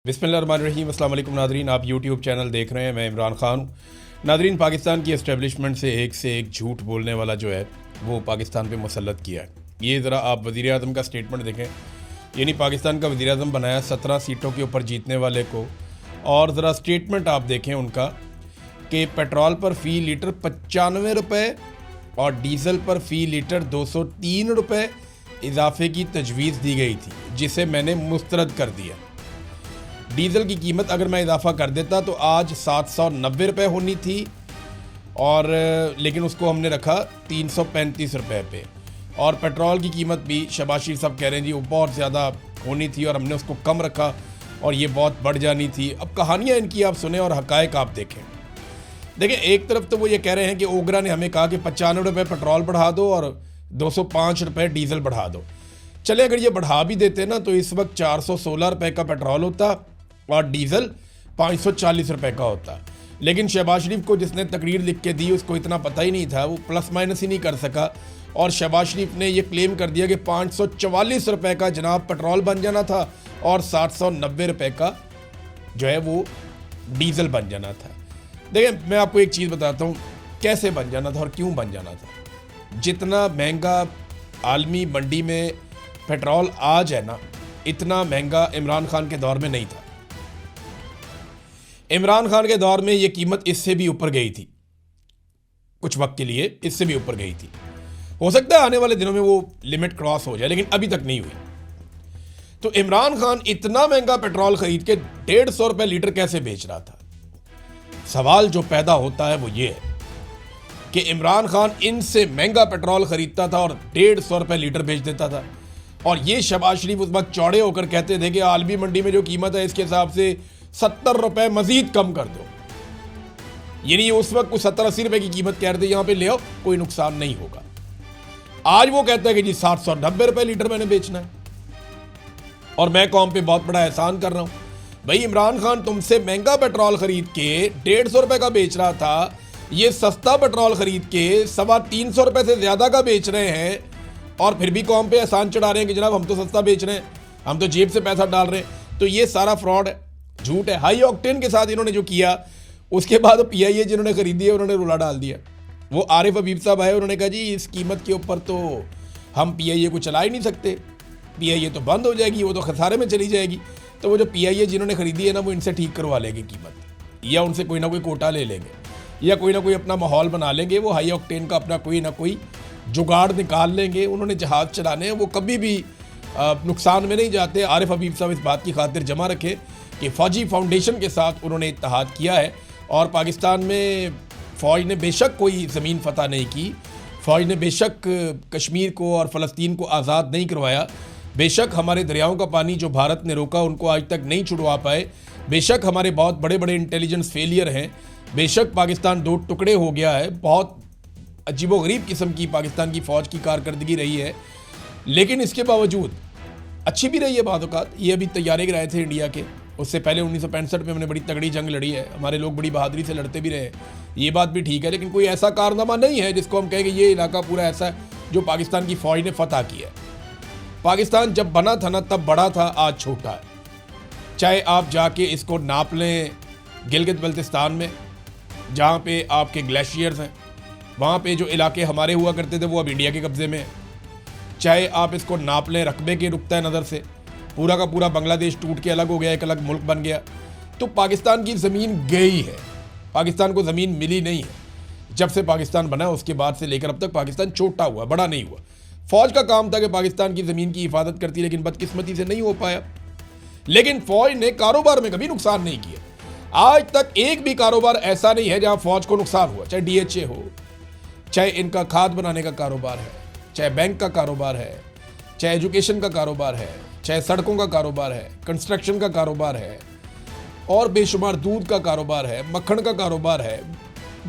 बिस्मिल्लाहिर्रहमानिर्रहीम। अस्सलाम वालेकुम नादरीन, आप यूट्यूब चैनल देख रहे हैं। मैं इमरान ख़ान हूँ। नादरीन, पाकिस्तान की इस्टेब्लिशमेंट से एक झूठ बोलने वाला जो है वो पाकिस्तान पे मुसल्लत किया है। ये ज़रा आप वज़ीर आज़म का स्टेटमेंट देखें, यानी पाकिस्तान का वज़ीर आज़म बनाया 17 सीटों के ऊपर जीतने वाले को, और ज़रा स्टेटमेंट आप देखें उनका कि पेट्रोल पर फ़ी लीटर 95 रुपये और डीज़ल पर फ़ी लीटर 203 रुपये इजाफे की तजवीज़ दी गई थी, जिसे मैंने मुस्तरद कर दिया। डीज़ल की कीमत अगर मैं इजाफा कर देता तो आज 790 रुपये होनी थी, और लेकिन उसको हमने रखा 335 रुपये पे। और पेट्रोल की कीमत भी शहबाज शरीफ साहब कह रहे हैं जी वो बहुत ज़्यादा होनी थी और हमने उसको कम रखा और ये बहुत बढ़ जानी थी। अब कहानियाँ इनकी आप सुने और हकायक आप देखें। देखिए, एक तरफ तो वो ये कह रहे हैं कि ओगरा ने हमें कहा कि 95 रुपये पेट्रोल बढ़ा दो और 205 रुपये डीज़ल बढ़ा दो। चले, अगर ये बढ़ा भी देते ना तो इस वक्त 416 रुपये का पेट्रोल होता और डीज़ल 540 रुपये का होता। लेकिन शहबाज शरीफ को जिसने तकरीर लिख के दी उसको इतना पता ही नहीं था, वो प्लस माइनस ही नहीं कर सका, और शहबाज शरीफ ने ये क्लेम कर दिया कि 544 रुपये का जनाब पेट्रोल बन जाना था और 790 रुपये का जो है वो डीज़ल बन जाना था। देखिए, मैं आपको एक चीज़ बताता हूँ कैसे बन जाना था और क्यों बन जाना था। जितना महंगा आलमी मंडी में पेट्रोल आज है ना, इतना महंगा इमरान खान के दौर में नहीं था। इमरान खान के दौर में ये कीमत इससे भी ऊपर गई थी, कुछ वक्त के लिए इससे भी ऊपर गई थी। हो सकता है आने वाले दिनों में वो लिमिट क्रॉस हो जाए, लेकिन अभी तक नहीं हुई। तो इमरान खान इतना महंगा पेट्रोल खरीद के 150 रुपये लीटर कैसे बेच रहा था? सवाल जो पैदा होता है वो ये है कि इमरान खान इनसे महंगा पेट्रोल खरीदता था और 150 रुपये लीटर बेच देता था, और ये शहबाज शरीफ उस वक्त चौड़े होकर कहते थे कि आलमी मंडी में जो कीमत है इसके हिसाब से 70 रुपये मजीद कम कर दो। यानी उस वक्त कुछ 70-80 रुपये की कीमत कह रहे थे, यहां पे ले आओ, कोई नुकसान नहीं होगा। आज वो कहता है कि जी 790 रुपये लीटर मैंने बेचना है और मैं कौम पे बहुत बड़ा एहसान कर रहा हूं। भाई, इमरान खान तुमसे महंगा पेट्रोल खरीद के 150 रुपये का बेच रहा था, ये सस्ता पेट्रोल खरीद के 350 रुपये से ज्यादा का बेच रहे हैं, और फिर भी कौम पे एहसान चढ़ा रहे हैं कि जनाब हम तो सस्ता बेच रहे हैं, हम तो जेब से पैसा डाल रहे हैं। तो ये सारा फ्रॉड है, झूठ है। हाई ऑक्टेन के साथ इन्होंने जो किया, उसके बाद PIA जिन्होंने खरीदी है उन्होंने रुला डाल दिया। वो आरिफ हबीब साहब आए, उन्होंने कहा जी इस कीमत के ऊपर तो हम PIA को चला ही नहीं सकते, PIA तो बंद हो जाएगी, वो तो खसारे में चली जाएगी। तो वो जो PIA जिन्होंने खरीदी है ना, वो इनसे ठीक करवा लेंगे कीमत, या उनसे कोई ना कोई कोटा ले लेंगे, या कोई ना कोई अपना माहौल बना लेंगे। वो हाई ऑक्टेन का अपना कोई ना कोई जुगाड़ निकाल लेंगे। उन्होंने जहाज़ चलाने हैं, वो कभी भी नुकसान में नहीं जाते। आरिफ हबीब साहब इस बात की खातिर जमा रखें कि फ़ौजी फाउंडेशन के साथ उन्होंने इत्तेहाद किया है, और पाकिस्तान में फ़ौज ने बेशक कोई ज़मीन फ़तह नहीं की, फ़ौज ने बेशक कश्मीर को और फ़लस्तीन को आज़ाद नहीं करवाया, बेशक हमारे दरियाओं का पानी जो भारत ने रोका उनको आज तक नहीं छुड़वा पाए, बेशक हमारे बहुत बड़े बड़े इंटेलिजेंस फेलियर हैं, बेशक पाकिस्तान 2 टुकड़े हो गया है, बहुत अजीबोगरीब किस्म की पाकिस्तान की फ़ौज की कारकर्दगी रही है। लेकिन इसके बावजूद अच्छी भी रही है बाद औक़ात। ये अभी तैयारे गिराए थे इंडिया के, उससे पहले 1965 में हमने बड़ी तगड़ी जंग लड़ी है, हमारे लोग बड़ी बहादुरी से लड़ते भी रहे, ये बात भी ठीक है। लेकिन कोई ऐसा कारनामा नहीं है जिसको हम कहें कि ये इलाका पूरा ऐसा है जो पाकिस्तान की फ़ौज ने फ़तह किया है। पाकिस्तान जब बना था ना तब बड़ा था, आज छोटा है। चाहे आप जाके इसको नाप लें गिलगित बल्तिस्तान में, जहाँ पे आपके ग्लेशियर्स हैं, वहाँ पे जो इलाके हमारे हुआ करते थे वो अब इंडिया के कब्ज़े में है। चाहे आप इसको नाप लें रकबे के नुक्ता नज़र से, पूरा का पूरा बांग्लादेश टूट के अलग हो गया, एक अलग मुल्क बन गया। तो पाकिस्तान की ज़मीन गई है, पाकिस्तान को ज़मीन मिली नहीं है। जब से पाकिस्तान बना उसके बाद से लेकर अब तक पाकिस्तान छोटा हुआ, बड़ा नहीं हुआ। फ़ौज का काम था कि पाकिस्तान की ज़मीन की हिफाजत करती, लेकिन बदकिस्मती से नहीं हो पाया। लेकिन फ़ौज ने कारोबार में कभी नुकसान नहीं किया। आज तक एक भी कारोबार ऐसा नहीं है जहाँ फ़ौज को नुकसान हुआ, चाहे DHA हो, चाहे इनका खाद बनाने का कारोबार है, चाहे बैंक का कारोबार है, चाहे एजुकेशन का कारोबार है, चाहे सड़कों का कारोबार है, कंस्ट्रक्शन का कारोबार है, और बेशुमार दूध का कारोबार है, मक्खन का कारोबार है,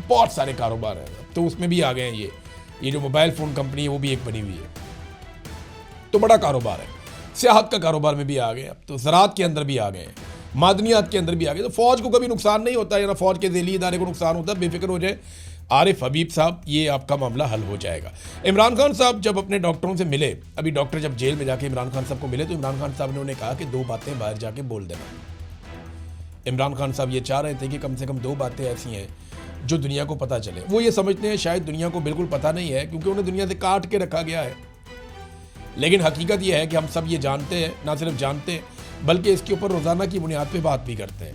बहुत सारे कारोबार हैं। तो उसमें भी आ गए हैं ये जो मोबाइल फ़ोन कंपनी है वो भी एक बनी हुई है, तो बड़ा कारोबार है। सियाहत का कारोबार में भी आ गए, अब तो ज़राअत के अंदर भी आ गए, मादनियात के अंदर भी आ गए। तो फ़ौज को कभी नुकसान नहीं होता है, ना फ़ौज के ज़ेली इदारे को नुकसान होता है। बेफिक्र हो जाए आरिफ हबीब साहब, ये आपका मामला हल हो जाएगा। इमरान खान साहब जब अपने डॉक्टरों से मिले, अभी डॉक्टर जब जेल में जाके इमरान खान साहब को मिले, तो इमरान खान साहब ने उन्हें कहा कि 2 बातें बाहर जाके बोल देना। इमरान खान साहब ये चाह रहे थे कि कम से कम 2 बातें ऐसी हैं जो दुनिया को पता चले। वो ये समझते हैं शायद दुनिया को बिल्कुल पता नहीं है, क्योंकि उन्हें दुनिया से काट के रखा गया है। लेकिन हकीकत यह है कि हम सब ये जानते हैं, ना सिर्फ जानते हैं बल्कि इसके ऊपर रोज़ाना की बुनियाद पे बात भी करते हैं।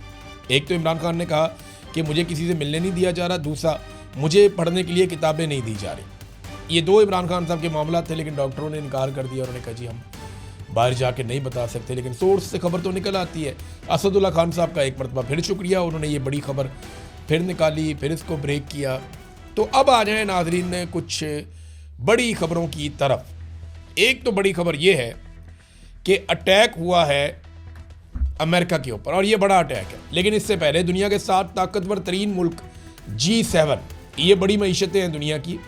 एक तो इमरान खान ने कहा कि मुझे किसी से मिलने नहीं दिया जा रहा, दूसरा मुझे पढ़ने के लिए किताबें नहीं दी जा रही। ये 2 इमरान खान साहब के मामला थे, लेकिन डॉक्टरों ने इनकार कर दिया। उन्होंने कहा जी हम बाहर जाके नहीं बता सकते, लेकिन सोर्स से खबर तो निकल आती है। असदुल्ला खान साहब का एक मरतबा फिर शुक्रिया, उन्होंने ये बड़ी खबर फिर निकाली, फिर इसको ब्रेक किया। तो अब आ जाए नाजरीन कुछ बड़ी खबरों की तरफ। एक तो बड़ी खबर ये है कि अटैक हुआ है अमेरिका के ऊपर, और ये बड़ा अटैक है। लेकिन इससे पहले दुनिया के 7 ताकतवर तरीन मुल्क G7, ये बड़ी मईशतें हैं दुनिया की,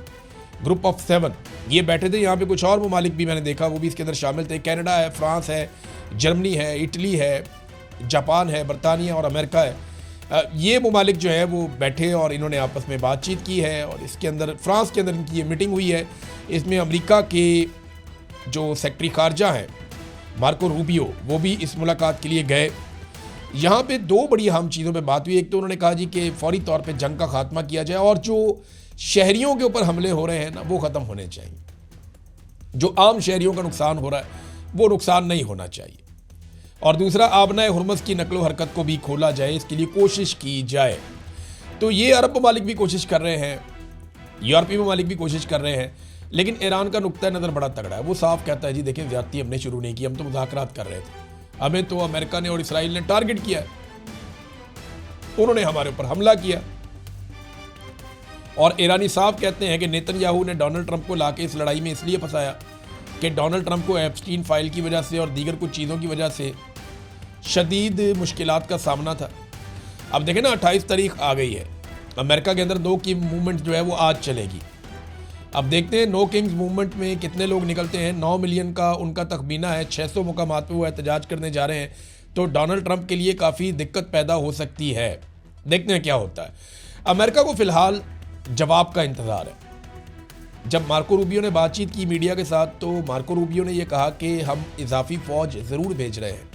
ग्रुप ऑफ 7, ये बैठे थे। यहाँ पे कुछ और ममालिक भी मैंने देखा, वो भी इसके अंदर शामिल थे। कनाडा है, फ्रांस है, जर्मनी है, इटली है, जापान है, बरतानिया और अमेरिका है। ये ममालिक जो है वो बैठे और इन्होंने आपस में बातचीत की है। और इसके अंदर फ्रांस के अंदर इनकी ये मीटिंग हुई है। इसमें अमेरिका के जो सेक्रेटरी खारजा हैं मार्को रूबियो, वो भी इस मुलाकात के लिए गए। यहाँ पे 2 बड़ी अहम चीज़ों पे बात हुई। एक तो उन्होंने कहा जी कि फौरी तौर पे जंग का खात्मा किया जाए, और जो शहरियों के ऊपर हमले हो रहे हैं ना, वो ख़त्म होने चाहिए। जो आम शहरियों का नुकसान हो रहा है वो नुकसान नहीं होना चाहिए। और दूसरा, आबनाए हुर्मस की नकलो हरकत को भी खोला जाए, इसके लिए कोशिश की जाए। तो ये अरब ममालिक भी कोशिश कर रहे हैं, यूरोपीय ममालिक भी कोशिश कर रहे हैं। लेकिन ईरान का नुक्ता नज़र बड़ा तगड़ा है। वो साफ कहता है जी देखिए ज़्यादती हमने शुरू नहीं की, हम तो मुज़ाकरात कर रहे थे, हमें तो अमेरिका ने और इसराइल ने टारगेट किया है, उन्होंने हमारे ऊपर हमला किया। और ईरानी साफ कहते हैं कि नेतन्याहू ने डोनाल्ड ट्रंप को लाके इस लड़ाई में इसलिए फंसाया कि डोनाल्ड ट्रंप को एप्स्टीन फाइल की वजह से और दीगर कुछ चीज़ों की वजह से शदीद मुश्किलात का सामना था। अब देखें ना, 28 तारीख आ गई है, अमेरिका के अंदर नो किंग मूवमेंट जो है वो आज चलेगी। अब देखते हैं नो किंग्स मूवमेंट में कितने लोग निकलते हैं। 9 मिलियन का उनका तखमीना है, 600 मुकामात पे वो एहतजाज करने जा रहे हैं। तो डोनाल्ड ट्रंप के लिए काफ़ी दिक्कत पैदा हो सकती है। देखते हैं क्या होता है। अमेरिका को फ़िलहाल जवाब का इंतज़ार है। जब मार्को रूबियो ने बातचीत की मीडिया के साथ, तो मार्को रूबियो ने यह कहा कि हम इजाफी फ़ौज ज़रूर भेज रहे हैं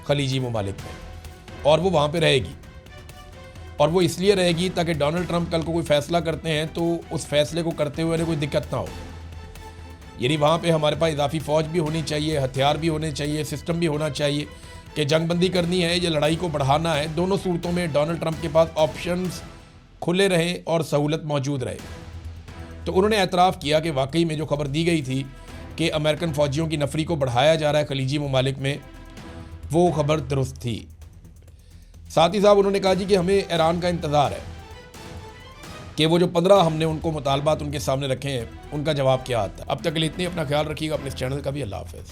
खलीजी ममालिक में, और वो वहाँ पे रहेगी। और वो इसलिए रहेगी ताकि डोनाल्ड ट्रंप कल को कोई फ़ैसला करते हैं तो उस फैसले को करते हुए कोई दिक्कत ना हो। यानी वहाँ पे हमारे पास इजाफी फ़ौज भी होनी चाहिए, हथियार भी होने चाहिए, सिस्टम भी होना चाहिए कि जंगबंदी करनी है या लड़ाई को बढ़ाना है। दोनों सूरतों में डोनाल्ड ट्रंप के पास ऑप्शंस खुले रहें और सहूलत मौजूद रहे। तो उन्होंने एतराफ़ किया कि वाकई में जो खबर दी गई थी कि अमेरिकन फ़ौजियों की नफरी को बढ़ाया जा रहा है खलीजी ममालिक में, वो खबर दुरुस्त थी। साथ ही साहब उन्होंने कहा जी कि हमें ईरान का इंतज़ार है कि वो जो 15 हमने उनको मुतालबात उनके सामने रखे हैं, उनका जवाब क्या आता है। अब तक के लिए इतनी, अपना ख्याल रखिएगा, अपने इस चैनल का भी। अल्लाह हाफ़िज़।